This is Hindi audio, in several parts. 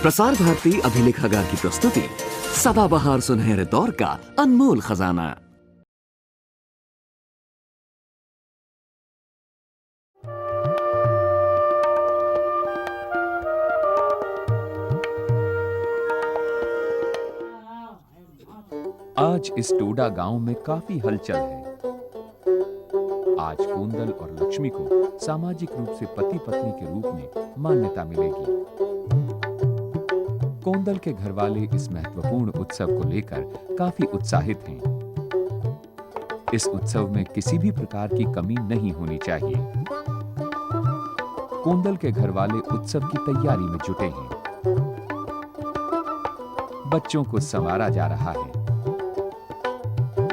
प्रसार भारती अभिलेखागार की प्रस्तुति सदाबहार सुनहरे दौर का अनमोल खजाना। आज इस टोडा गांव में काफी हलचल है। आज कोंदल और लक्ष्मी को सामाजिक रूप से पति पत्नी के रूप में मान्यता मिलेगी। कोंदल के घरवाले इस महत्वपूर्ण उत्सव को लेकर काफी उत्साहित हैं। इस उत्सव में किसी भी प्रकार की कमी नहीं होनी चाहिए। कोंदल के घरवाले उत्सव की तैयारी में जुटे हैं। बच्चों को संवारा जा रहा है।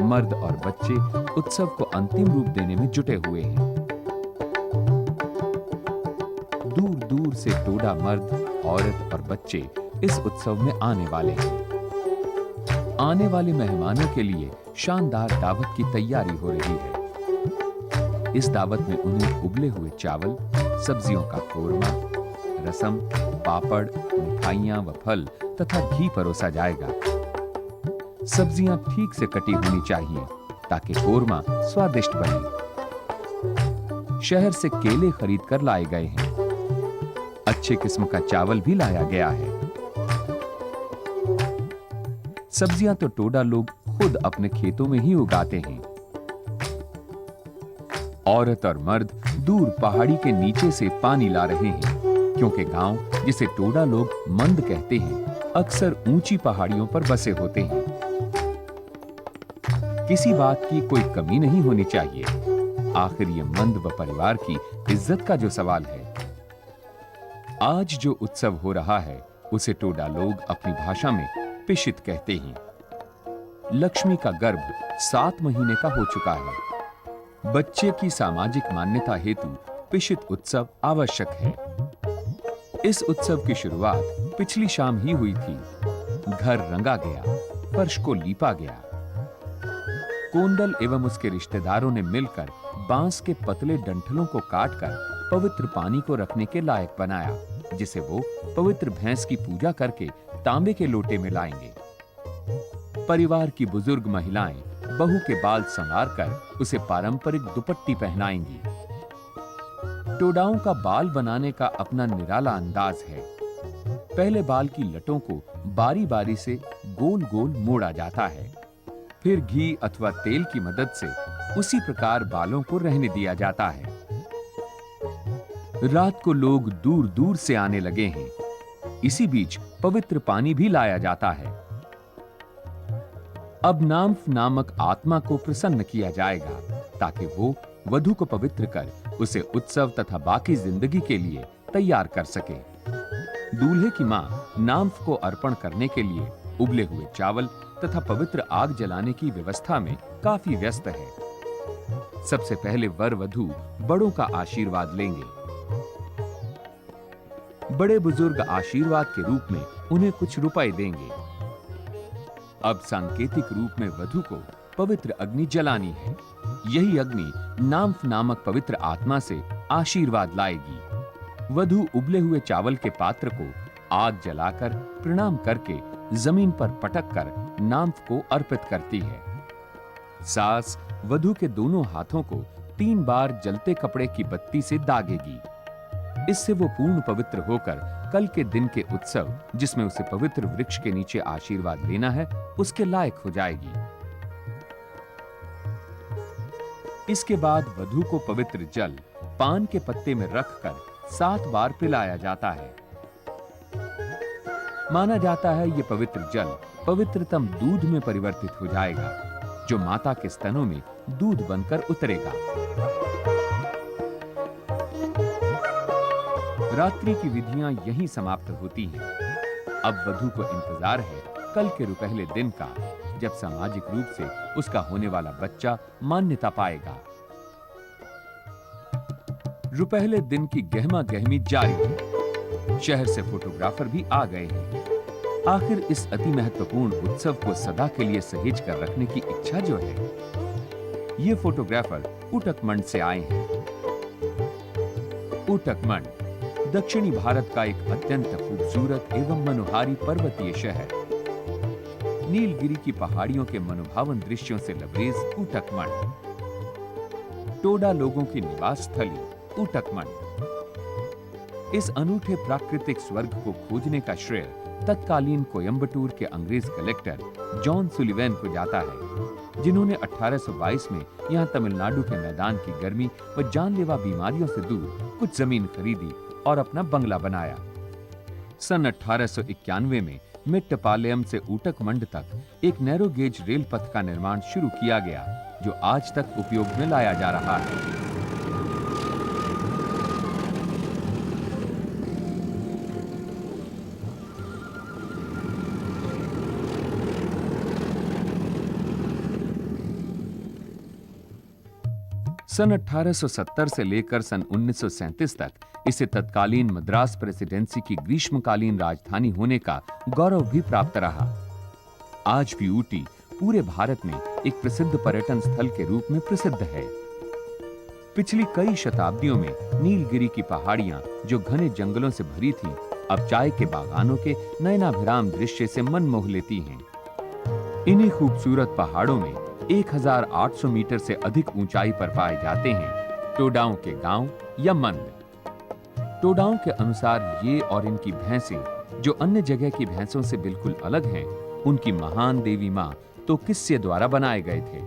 मर्द और बच्चे उत्सव को अंतिम रूप देने में जुटे हुए हैं। दूर दूर से टोडा मर्द, औरत और बच्चे इस उत्सव में आने वाले हैं। आने वाले मेहमानों के लिए शानदार दावत की तैयारी हो रही है। इस दावत में उन्हें उबले हुए चावल, सब्जियों का कोरमा, रसम, पापड़, मिठाइयां व फल तथा घी परोसा जाएगा। सब्जियां ठीक से कटी होनी चाहिए ताकि कोरमा स्वादिष्ट बने। शहर से केले खरीद कर लाए गए हैं। अच्छे किस्म का चावल भी लाया गया है। सब्जियां तो टोडा लोग खुद अपने खेतों में ही उगाते हैं। औरत और मर्द दूर पहाड़ी के नीचे से पानी ला रहे हैं, क्योंकि गांव, जिसे टोडा लोग मंद कहते हैं, अक्सर ऊंची पहाड़ियों पर बसे होते हैं। किसी बात की कोई कमी नहीं होनी चाहिए। आखिर ये मंद व परिवार की इज्जत का जो सवाल है। आज जो उत्सव हो रहा है उसे टोडा लोग अपनी भाषा में पिशित कहते हैं। लक्ष्मी का गर्भ 7 महीने का हो चुका है। बच्चे की सामाजिक मान्यता हेतु पिशित उत्सव आवश्यक है। इस उत्सव की शुरुआत पिछली शाम ही हुई थी। घर रंगा गया, फर्श को लीपा गया। कोंदल एवं उसके रिश्तेदारों ने मिलकर बांस के पतले डंठलों को काटकर पवित्र पानी को रखने के लायक बनाया, जिसे वो पवित्र भैंस की पूजा करके तांबे के लोटे में लाएंगे। परिवार की बुजुर्ग महिलाएं बहू के बाल संवार कर उसे पारंपरिक दुपट्टी पहनाएंगी। टोडाओं का बाल बनाने का अपना निराला अंदाज है। पहले बाल की लटों को बारी बारी से गोल गोल मोड़ा जाता है। फिर घी अथवा तेल की मदद से उसी प्रकार बालों को रहने दिया जाता है। रात को लोग दूर दूर से आने लगे हैं। इसी बीच पवित्र पानी भी लाया जाता है। अब नाम्फ नामक आत्मा को प्रसन्न किया जाएगा ताकि वो वधू को पवित्र कर उसे उत्सव तथा बाकी जिंदगी के लिए तैयार कर सके। दूल्हे की मां नाम्फ को अर्पण करने के लिए उबले हुए चावल तथा पवित्र आग जलाने की व्यवस्था में काफी व्यस्त है। सबसे पहले वर वधू बड़ों का आशीर्वाद लेंगे। बड़े बुजुर्ग आशीर्वाद के रूप में उन्हें कुछ रुपए देंगे। अब सांकेतिक रूप में वधू को पवित्र अग्नि जलानी है। यही अग्नि नाम्फ नामक पवित्र आत्मा से आशीर्वाद लाएगी। वधू उबले हुए चावल के पात्र को आग जलाकर प्रणाम करके जमीन पर पटक कर नाम्फ को अर्पित करती है। सास वधू के दोनों हाथों को 3 बार जलते कपड़े की बत्ती से दागेगी। इससे वो पूर्ण पवित्र होकर कल के दिन के उत्सव, जिसमें उसे पवित्र वृक्ष के नीचे आशीर्वाद लेना है, उसके लायक हो जाएगी। इसके बाद वधू को पवित्र जल पान के पत्ते में रखकर 7 बार पिलाया जाता है। माना जाता है ये पवित्र जल पवित्रतम दूध में परिवर्तित हो जाएगा, जो माता के स्तनों में दूध बनकर उतरेगा। रात्रि की विधियां यहीं समाप्त होती हैं। अब वधू को इंतजार है कल के रुपहले दिन का, जब सामाजिक रूप से उसका होने वाला बच्चा मान्यता पाएगा। रुपहले दिन की गहमा गहमी जारी है। शहर से फोटोग्राफर भी आ गए हैं। आखिर इस अति महत्वपूर्ण उत्सव को सदा के लिए सहेज कर रखने की इच्छा जो है, ये फोटोग्राफर उटकमंड से आए हैं। उटकमंड दक्षिणी भारत का एक अत्यंत खूबसूरत एवं मनोहारी पर्वतीय शहर। नीलगिरी की पहाड़ियों के मनोभावन दृश्यों से लबरेज ऊटकमंड। टोडा लोगों की निवास स्थली ऊटकमंड। इस अनूठे प्राकृतिक स्वर्ग को खोजने का श्रेय तत्कालीन कोयंबटूर के अंग्रेज कलेक्टर जॉन सुलिवैन को जाता है, जिन्होंने 1822 में यहां तमिलनाडु के मैदान की गर्मी व जानलेवा बीमारियों से दूर कुछ जमीन खरीदी और अपना बंगला बनाया। सन 1891 में मेट्टपालयम से ऊटकमंड तक एक नैरो गेज रेल पथ का निर्माण शुरू किया गया, जो आज तक उपयोग में लाया जा रहा है। सन 1870 से लेकर सन 1937 तक इसे तत्कालीन मद्रास प्रेसिडेंसी की ग्रीष्मकालीन राजधानी होने का गौरव भी प्राप्त रहा। आज भी ऊटी पूरे भारत में एक प्रसिद्ध पर्यटन स्थल के रूप में प्रसिद्ध है। पिछली कई शताब्दियों में नीलगिरी की पहाड़ियां, जो घने जंगलों से भरी थीं, अब चाय के बागानों के नयनाभिराम दृश्य से मन मोह लेती हैं। इन्हीं खूबसूरत पहाड़ों में 1800 मीटर से अधिक ऊंचाई पर पाए जाते हैं टोडाओं के गांव या मंद। टोडाओं के अनुसार ये और इनकी भैंसें, जो अन्य जगह की भैंसों से बिल्कुल अलग हैं, उनकी महान देवी मां तो किस्से द्वारा बनाए गए थे।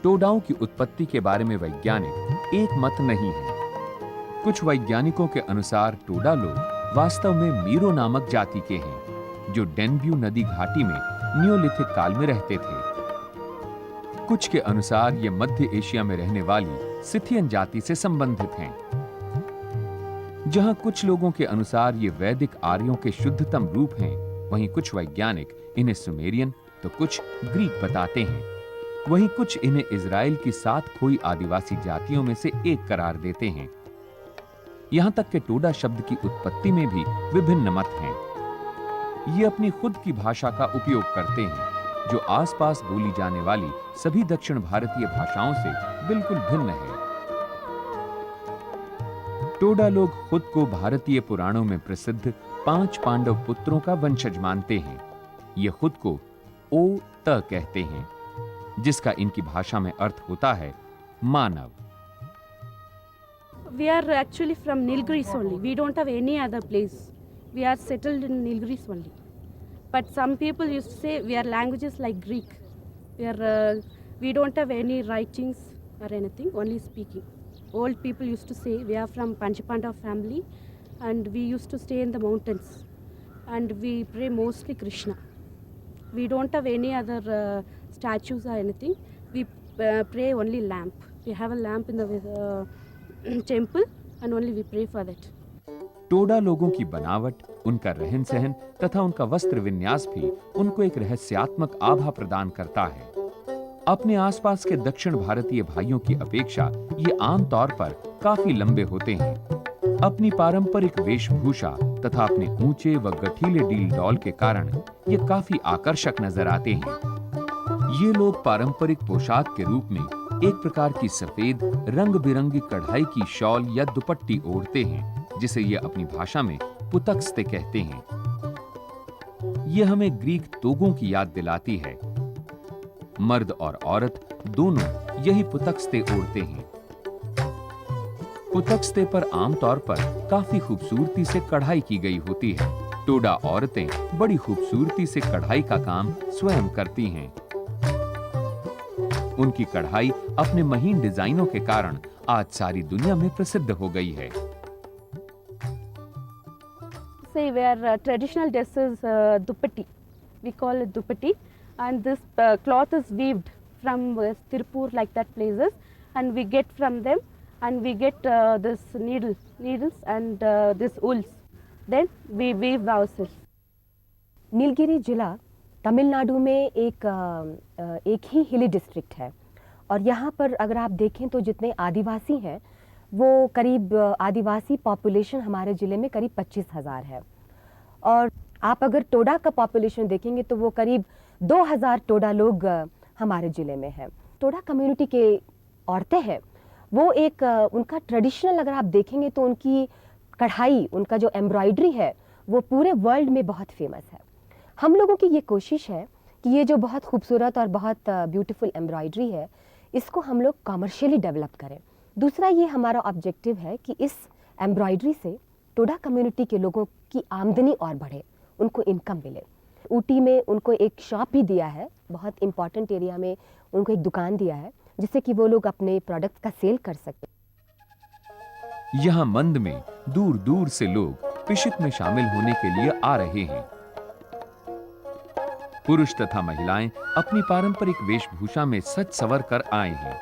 टोडाओं की उत्पत्ति के बारे में वैज्ञानिक एक मत नहीं है। कुछ वैज्ञानिकों के अनुसार टोडा लोग वास्तव में मीरो नामक जाति के हैं, जो डेनब्यू नदी घाटी में नियोलिथिक काल में रहते थे। कुछ के अनुसार ये मध्य एशिया में रहने वाली सिथियन जाति से संबंधित हैं। जहां कुछ लोगों के अनुसार ये वैदिक आर्यों के शुद्धतम रूप हैं, वहीं कुछ वैज्ञानिक इन्हें सुमेरियन तो कुछ ग्रीक बताते हैं। वहीं कुछ इन्हें इजराइल की 7 खोई आदिवासी जातियों में से एक करार देते हैं। यहां तक कि टोडा शब्द की उत्पत्ति में भी विभिन्न मत हैं। ये अपनी खुद की भाषा का उपयोग करते हैं, जो आसपास बोली जाने वाली सभी दक्षिण भारतीय भाषाओं से बिल्कुल भिन्न है। टोडा लोग खुद को भारतीय पुराणों में प्रसिद्ध 5 पांडव पुत्रों का वंशज मानते हैं। ये खुद को ओ त कहते हैं, जिसका इनकी भाषा में अर्थ होता है मानव। We are actually from Nilgiris only. We don't have any other place. We are settled in Nilgiris only. But some people used to say we are languages like Greek. We don't have any writings or anything, only speaking. Old people used to say we are from Panchapandav family, and we used to stay in the mountains, and we pray mostly Krishna. We don't have any other statues or anything. We pray only lamp. We have a lamp in the temple, and only we pray for that. Toda लोगों की बनावट, उनका रहन सहन तथा उनका वस्त्र विन्यास भी उनको एक रहस्यात्मक आभा प्रदान करता है। अपने आसपास के दक्षिण भारतीय भाइयों की अपेक्षा ये आमतौर पर काफी लंबे होते हैं। अपनी पारंपरिक वेशभूषा तथा अपने ऊंचे व गठीले डील डॉल के कारण ये काफी आकर्षक नजर आते हैं। ये लोग पारंपरिक पोशाक के रूप में एक प्रकार की सफेद रंग बिरंगी कढ़ाई की शॉल या दुपट्टी ओढ़ते हैं, जिसे ये अपनी भाषा में पुतक्स्ते कहते हैं। ये हमें ग्रीक तोगों की याद दिलाती है। मर्द और औरत दोनों यही पुतक्स्ते ओढ़ते हैं। पुतक्स्ते पर आमतौर पर काफी खूबसूरती से कढ़ाई की गई होती है। टोडा औरतें बड़ी खूबसूरती से कढ़ाई का काम स्वयं करती हैं। उनकी कढ़ाई अपने महीन डिजाइनों के कारण आज सारी दुनिया में प्रसिद्ध हो गई है। Say where traditional dress is duppatti. We call it duppatti, and this cloth is weaved from Tirupur, like that places, and we get from them, and we get this needles and this wools. Then we weave ourselves. Nilgiri जिला तमिलनाडु में एक ही हिली डिस्ट्रिक्ट है, और यहाँ पर अगर आप देखें तो जितने आदिवासी हैं वो करीब आदिवासी पॉपुलेशन हमारे ज़िले में करीब 25,000 है। और आप अगर टोडा का पॉपुलेशन देखेंगे तो वो करीब 2,000 टोडा लोग हमारे ज़िले में हैं। टोडा कम्युनिटी के औरतें हैं वो एक उनका ट्रेडिशनल, अगर आप देखेंगे तो उनकी कढ़ाई, उनका जो एम्ब्रॉयडरी है वो पूरे वर्ल्ड में बहुत फेमस है। हम लोगों की ये कोशिश है कि ये जो बहुत खूबसूरत और बहुत ब्यूटीफुल एम्ब्रॉयडरी है, इसको हम लोग कॉमर्शियली डेवलप करें। दूसरा ये हमारा ऑब्जेक्टिव है कि इस एम्ब्रॉयडरी से टोडा कम्युनिटी के लोगों की आमदनी और बढ़े, उनको इनकम मिले। ऊटी में उनको एक शॉप भी दिया है, बहुत इम्पॉर्टेंट एरिया में उनको एक दुकान दिया है, जिससे कि वो लोग अपने प्रोडक्ट्स का सेल कर सकें। यहाँ मंद में दूर दूर से लोग पिशित में शामिल होने के लिए आ रहे हैं। पुरुष तथा महिलाएं अपनी पारंपरिक वेशभूषा में सज संवर कर आए हैं।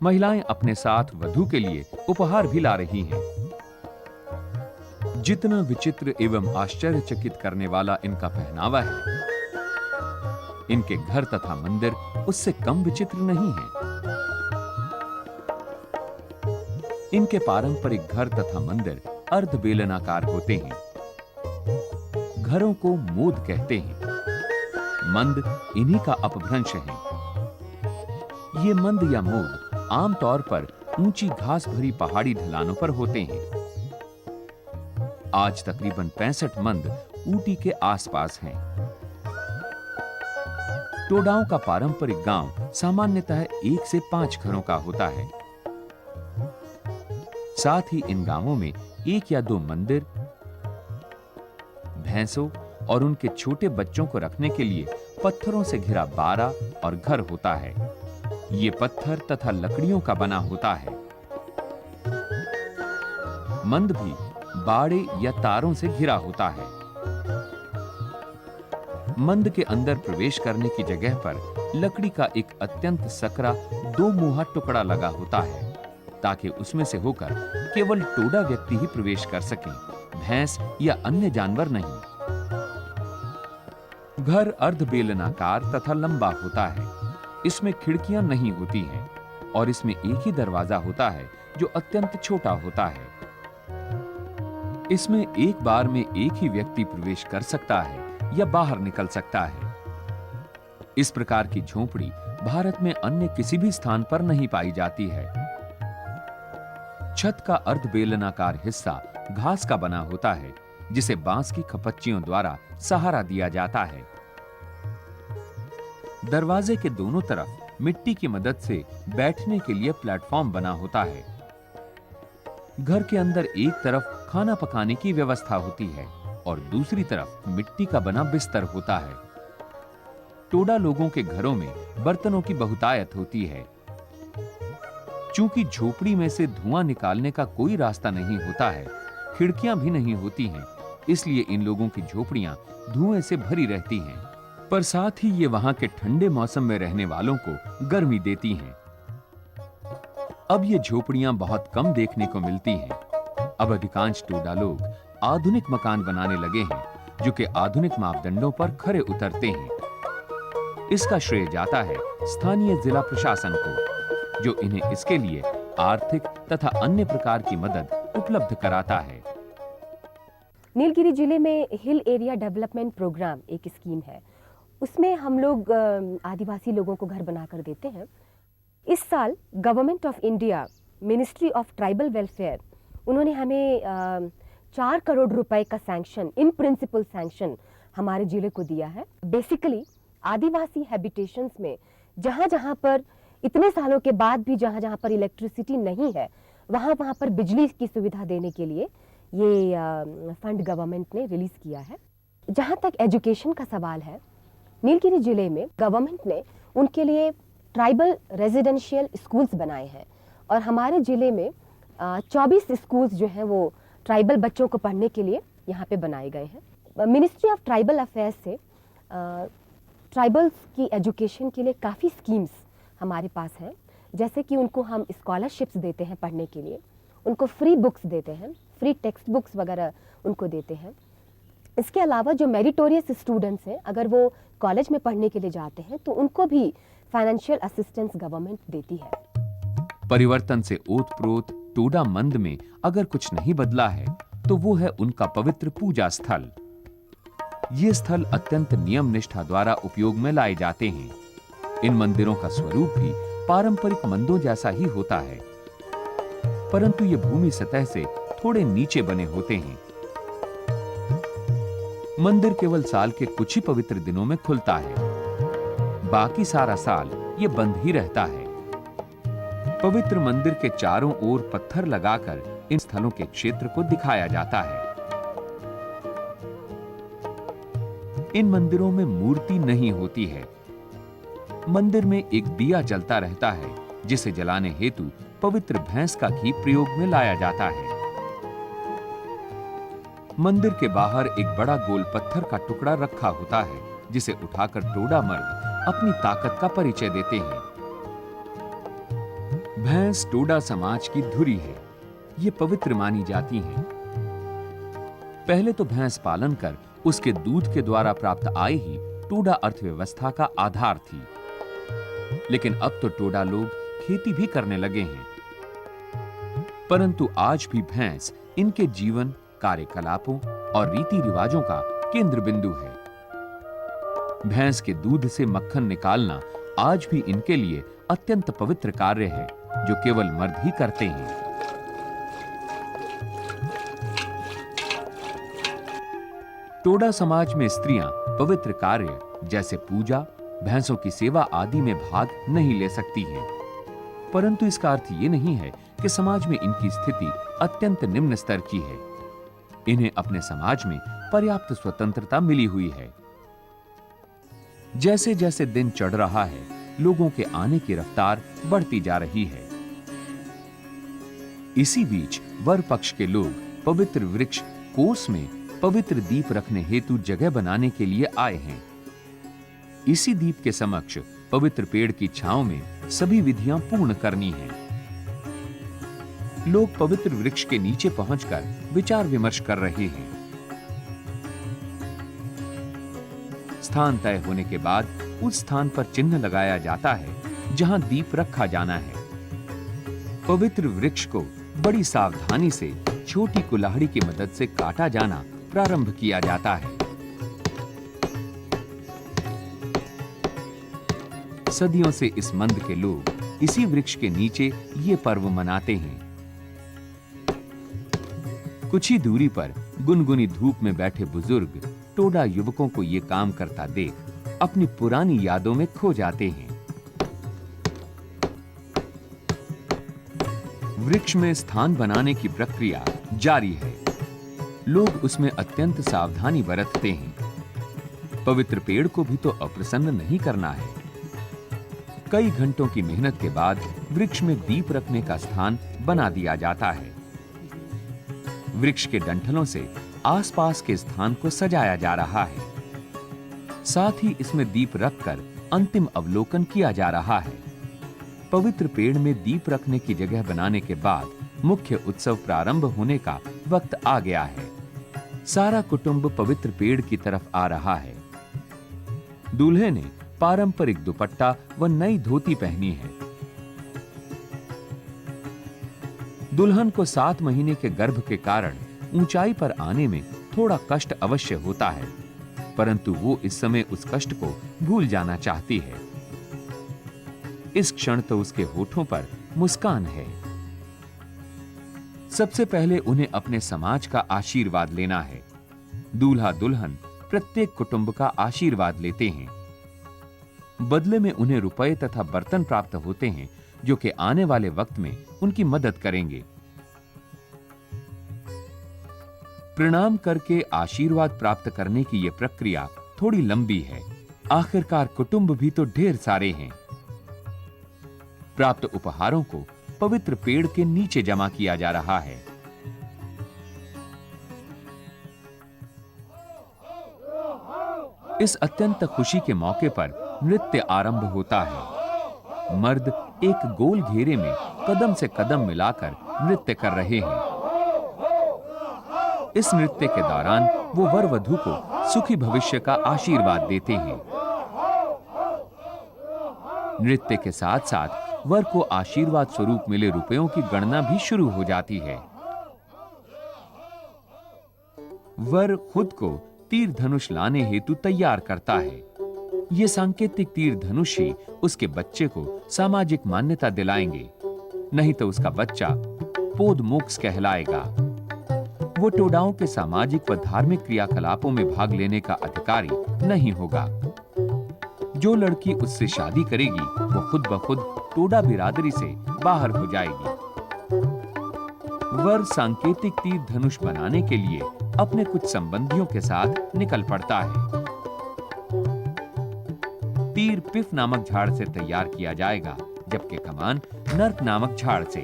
महिलाएं अपने साथ वधू के लिए उपहार भी ला रही हैं। जितना विचित्र एवं आश्चर्यचकित करने वाला इनका पहनावा है, इनके घर तथा मंदिर उससे कम विचित्र नहीं है। इनके पारंपरिक घर तथा मंदिर अर्ध बेलनाकार होते हैं। घरों को मोद कहते हैं। मंद इन्हीं का अपभ्रंश है। ये मंद या मोद आमतौर पर ऊंची घास भरी पहाड़ी ढलानों पर होते हैं। आज तकरीबन 65 मंद ऊटी के आसपास हैं। टोडाओं का पारंपरिक गांव सामान्यतः 1 से 5 घरों का होता है। साथ ही इन गांवों में 1 या 2 मंदिर, भैंसों और उनके छोटे बच्चों को रखने के लिए पत्थरों से घिरा बाड़ा और घर होता है। ये पत्थर तथा लकड़ियों का बना होता है। मंद भी बाड़े या तारों से घिरा होता है। मंद के अंदर प्रवेश करने की जगह पर लकड़ी का एक अत्यंत सकरा 2 मुहा टुकड़ा लगा होता है, ताकि उसमें से होकर केवल टोडा व्यक्ति ही प्रवेश कर सकें, भैंस या अन्य जानवर नहीं। घर अर्ध बेलनाकार तथा लंबा होता है। इसमें खिड़कियां नहीं होती हैं और इसमें एक ही दरवाजा होता है जो अत्यंत छोटा होता है। इसमें एक बार में एक ही व्यक्ति प्रवेश कर सकता है या बाहर निकल सकता है। इस प्रकार की झोपड़ी भारत में अन्य किसी भी स्थान पर नहीं पाई जाती है। छत का अर्ध बेलनाकार हिस्सा घास का बना होता है, जिसे बांस की खपच्चियों द्वारा सहारा दिया जाता है। दरवाजे के दोनों तरफ मिट्टी की मदद से बैठने के लिए प्लेटफॉर्म बना होता है। घर के अंदर एक तरफ खाना पकाने की व्यवस्था होती है और दूसरी तरफ मिट्टी का बना बिस्तर होता है। टोडा लोगों के घरों में बर्तनों की बहुतायत होती है। चूंकि झोपड़ी में से धुआं निकालने का कोई रास्ता नहीं होता है, खिड़कियां भी नहीं होती हैं, इसलिए इन लोगों की झोपड़ियां धुएं से भरी रहती हैं। पर साथ ही ये वहां के ठंडे मौसम में रहने वालों को गर्मी देती हैं। अब ये झोपड़ियां बहुत कम देखने को मिलती हैं। अब अधिकांश टोडा लोग आधुनिक मकान बनाने लगे हैं, जो कि आधुनिक मापदंडों पर खरे उतरते हैं। इसका श्रेय जाता है स्थानीय जिला प्रशासन को, जो इन्हें इसके लिए आर्थिक तथा अन्य प्रकार की मदद उपलब्ध कराता है। नीलगिरी जिले में हिल एरिया डेवलपमेंट प्रोग्राम एक स्कीम है। उसमें हम लोग आदिवासी लोगों को घर बनाकर देते हैं। इस साल government of India, ministry of tribal welfare, उन्होंने हमें 4 करोड़ रुपए का सैंक्शन, इन प्रिंसिपल सैंक्शन हमारे जिले को दिया है। बेसिकली आदिवासी हैबिटेशंस में जहाँ जहाँ पर इतने सालों के बाद भी जहाँ पर इलेक्ट्रिसिटी नहीं है, वहाँ पर बिजली की सुविधा देने के लिए ये फंड गवर्नमेंट ने रिलीज किया है। जहाँ तक एजुकेशन का सवाल है, नीलगिरी जिले में गवर्नमेंट ने उनके लिए ट्राइबल रेजिडेंशियल स्कूल्स बनाए हैं और हमारे जिले में 24 स्कूल्स जो हैं वो ट्राइबल बच्चों को पढ़ने के लिए यहाँ पे बनाए गए हैं। मिनिस्ट्री ऑफ ट्राइबल अफेयर्स से ट्राइबल्स की एजुकेशन के लिए काफ़ी स्कीम्स हमारे पास हैं, जैसे कि उनको हम स्कॉलरशिप्स देते हैं पढ़ने के लिए, उनको फ्री बुक्स देते हैं, फ्री टेक्स्ट बुक्स वगैरह उनको देते हैं। इसके अलावा जो मेरिटोरियस स्टूडेंट्स हैं, अगर वो कॉलेज में पढ़ने के लिए जाते हैं तो उनको भी फाइनेंशियल असिस्टेंस गवर्नमेंट देती है। परिवर्तन से ओतप्रोत टोडा मंद में अगर कुछ नहीं बदला है तो वो है उनका पवित्र पूजा स्थल। ये स्थल अत्यंत नियम निष्ठा द्वारा उपयोग में लाए जाते हैं। इन मंदिरों का स्वरूप भी पारंपरिक मंदिरों जैसा ही होता है, परंतु ये भूमि सतह से थोड़े नीचे बने होते हैं। मंदिर केवल साल के कुछ ही पवित्र दिनों में खुलता है, बाकी सारा साल ये बंद ही रहता है। पवित्र मंदिर के चारों ओर पत्थर लगाकर इन स्थलों के क्षेत्र को दिखाया जाता है। इन मंदिरों में मूर्ति नहीं होती है। मंदिर में एक दिया जलता रहता है, जिसे जलाने हेतु पवित्र भैंस का घी प्रयोग में लाया जाता है। मंदिर के बाहर एक बड़ा गोल पत्थर का टुकड़ा रखा होता है, जिसे उठाकर टोडा मर्द अपनी ताकत का परिचय देते हैं। भैंस टोडा समाज की धुरी है। ये पवित्र मानी जाती हैं। पहले तो भैंस पालन कर उसके दूध के द्वारा प्राप्त आय ही टोडा अर्थव्यवस्था का आधार थी, लेकिन अब तो टोडा लोग खेती भी करने लगे हैं। परंतु आज भी भैंस इनके जीवन, कार्यकलापों और रीति रिवाजों का केंद्र बिंदु है। भैंस के दूध से मक्खन निकालना आज भी इनके लिए अत्यंत पवित्र कार्य है, जो केवल मर्द ही करते हैं। टोडा समाज में स्त्रियां पवित्र कार्य जैसे पूजा, भैंसों की सेवा आदि में भाग नहीं ले सकती हैं। परंतु इसका अर्थ ये नहीं है कि समाज में इनकी स्थिति अत्यंत निम्न स्तर की है। इन्हें अपने समाज में पर्याप्त स्वतंत्रता मिली हुई है। जैसे जैसे दिन चढ़ रहा है, लोगों के आने की रफ्तार बढ़ती जा रही है। इसी बीच वर पक्ष के लोग पवित्र वृक्ष कोस में पवित्र दीप रखने हेतु जगह बनाने के लिए आए हैं। इसी दीप के समक्ष पवित्र पेड़ की छांव में सभी विधियां पूर्ण करनी हैं। लोग पवित्र वृक्ष के नीचे पहुंचकर विचार विमर्श कर रहे हैं। स्थान तय होने के बाद उस स्थान पर चिन्ह लगाया जाता है जहां दीप रखा जाना है। पवित्र वृक्ष को बड़ी सावधानी से छोटी कुल्हाड़ी की मदद से काटा जाना प्रारंभ किया जाता है। सदियों से इस मंद के लोग इसी वृक्ष के नीचे ये पर्व मनाते हैं। कुछ ही दूरी पर गुनगुनी धूप में बैठे बुजुर्ग टोडा युवकों को ये काम करता देख अपनी पुरानी यादों में खो जाते हैं। वृक्ष में स्थान बनाने की प्रक्रिया जारी है। लोग उसमें अत्यंत सावधानी बरतते हैं। पवित्र पेड़ को भी तो अप्रसन्न नहीं करना है। कई घंटों की मेहनत के बाद वृक्ष में दीप रखने का स्थान बना दिया जाता है। वृक्ष के डंठलों से आसपास के स्थान को सजाया जा रहा है। साथ ही इसमें दीप रखकर अंतिम अवलोकन किया जा रहा है। पवित्र पेड़ में दीप रखने की जगह बनाने के बाद मुख्य उत्सव प्रारंभ होने का वक्त आ गया है। सारा कुटुंब पवित्र पेड़ की तरफ आ रहा है। दूल्हे ने पारंपरिक दुपट्टा व नई धोती पहनी है। दुल्हन को 7 महीने के गर्भ के कारण ऊंचाई पर आने में थोड़ा कष्ट अवश्य होता है, परंतु वो इस समय उस कष्ट को भूल जाना चाहती है। इस क्षण तो उसके होठों पर मुस्कान है। सबसे पहले उन्हें अपने समाज का आशीर्वाद लेना है। दूल्हा दुल्हन प्रत्येक कुटुंब का आशीर्वाद लेते हैं। बदले में उन्हें रुपए तथा बर्तन प्राप्त होते हैं, जो कि आने वाले वक्त में उनकी मदद करेंगे। प्रणाम करके आशीर्वाद प्राप्त करने की यह प्रक्रिया थोड़ी लंबी है। आखिरकार कुटुंब भी तो ढेर सारे हैं। प्राप्त उपहारों को पवित्र पेड़ के नीचे जमा किया जा रहा है। इस अत्यंत खुशी के मौके पर नृत्य आरंभ होता है। मर्द एक गोल घेरे में कदम से कदम मिलाकर नृत्य कर रहे हैं। इस नृत्य के दौरान वो वर वधू को सुखी भविष्य का आशीर्वाद देते हैं। नृत्य के साथ साथ वर को आशीर्वाद स्वरूप मिले रुपयों की गणना भी शुरू हो जाती है। वर खुद को तीर धनुष लाने हेतु तैयार करता है। ये सांकेतिक तीर धनुष ही उसके बच्चे को सामाजिक मान्यता दिलाएंगे, नहीं तो उसका बच्चा पोदमोक्ष कहलाएगा। वो टोडाओं के सामाजिक व धार्मिक क्रियाकलापों में भाग लेने का अधिकारी नहीं होगा। जो लड़की उससे शादी करेगी वो खुद ब खुद टोडा बिरादरी से बाहर हो जाएगी। वर सांकेतिक तीर धनुष बनाने के लिए अपने कुछ संबंधियों के साथ निकल पड़ता है। तीर पिफ नामक झाड़ से तैयार किया जाएगा, जबकि कमान नर्क नामक झाड़ से।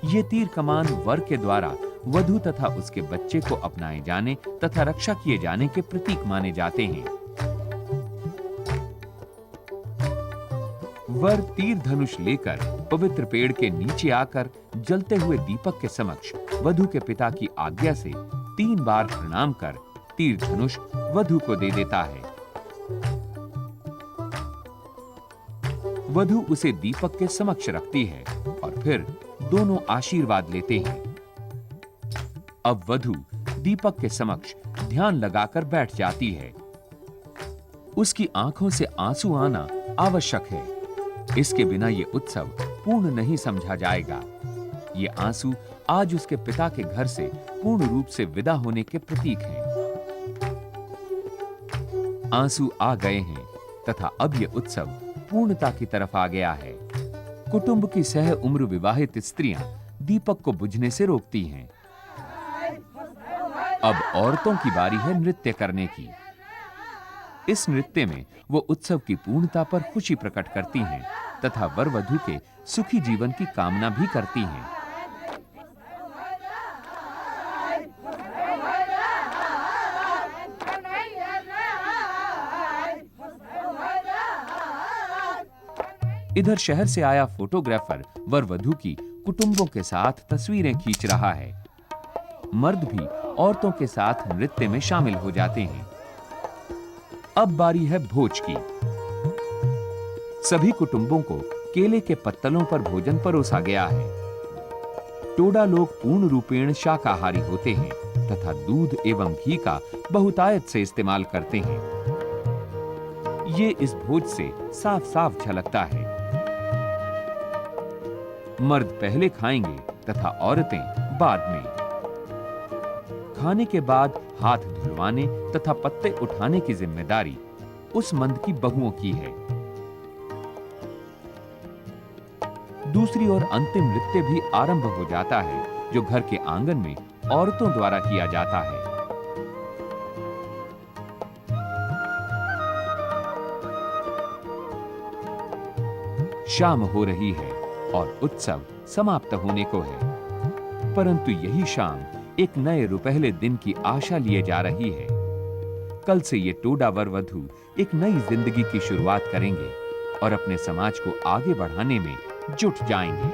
ये तीर कमान वर के द्वारा वधू तथा उसके बच्चे को अपनाए जाने तथा रक्षा किए जाने के प्रतीक माने जाते हैं। वर तीर धनुष लेकर पवित्र पेड़ के नीचे आकर जलते हुए दीपक के समक्ष वधू के पिता की आज्ञा से 3 बार प्रणाम कर तीर धनुष वधू को दे देता है। वधू उसे दीपक के समक्ष रखती है और फिर दोनों आशीर्वाद लेते हैं। अब वधू दीपक के समक्ष ध्यान लगाकर बैठ जाती है। उसकी आंखों से आंसू आना आवश्यक है। इसके बिना यह उत्सव पूर्ण नहीं समझा जाएगा। ये आंसू आज उसके पिता के घर से पूर्ण रूप से विदा होने के प्रतीक हैं। आंसू आ गए हैं तथा अब यह उत्सव पूर्णता की तरफ आ गया है। कुटुंब की सह उम्र विवाहित स्त्रियां दीपक को बुझने से रोकती हैं। अब औरतों की बारी है नृत्य करने की। इस नृत्य में वो उत्सव की पूर्णता पर खुशी प्रकट करती हैं तथा वर वधू के सुखी जीवन की कामना भी करती हैं। इधर शहर से आया फोटोग्राफर वर वधू की कुटुंबों के साथ तस्वीरें खींच रहा है। मर्द भी औरतों के साथ नृत्य में शामिल हो जाते हैं। अब बारी है भोज की। सभी कुटुंबों को केले के पत्तलों पर भोजन परोसा गया है। टोडा लोग पूर्ण रूपेण शाकाहारी होते हैं तथा दूध एवं घी का बहुतायत से इस्तेमाल करते हैं। ये इस भोज से साफ साफ झलकता है। मर्द पहले खाएंगे तथा औरतें बाद में। खाने के बाद हाथ धुलवाने तथा पत्ते उठाने की जिम्मेदारी उस मंद की बहुओं की है। दूसरी ओर अंतिम नृत्य भी आरंभ हो जाता है, जो घर के आंगन में औरतों द्वारा किया जाता है। शाम हो रही है और उत्सव समाप्त होने को है, परंतु यही शाम एक नए रुपहले दिन की आशा लिए जा रही है। कल से ये टोडा वर वधू एक नई जिंदगी की शुरुआत करेंगे और अपने समाज को आगे बढ़ाने में जुट जाएंगे।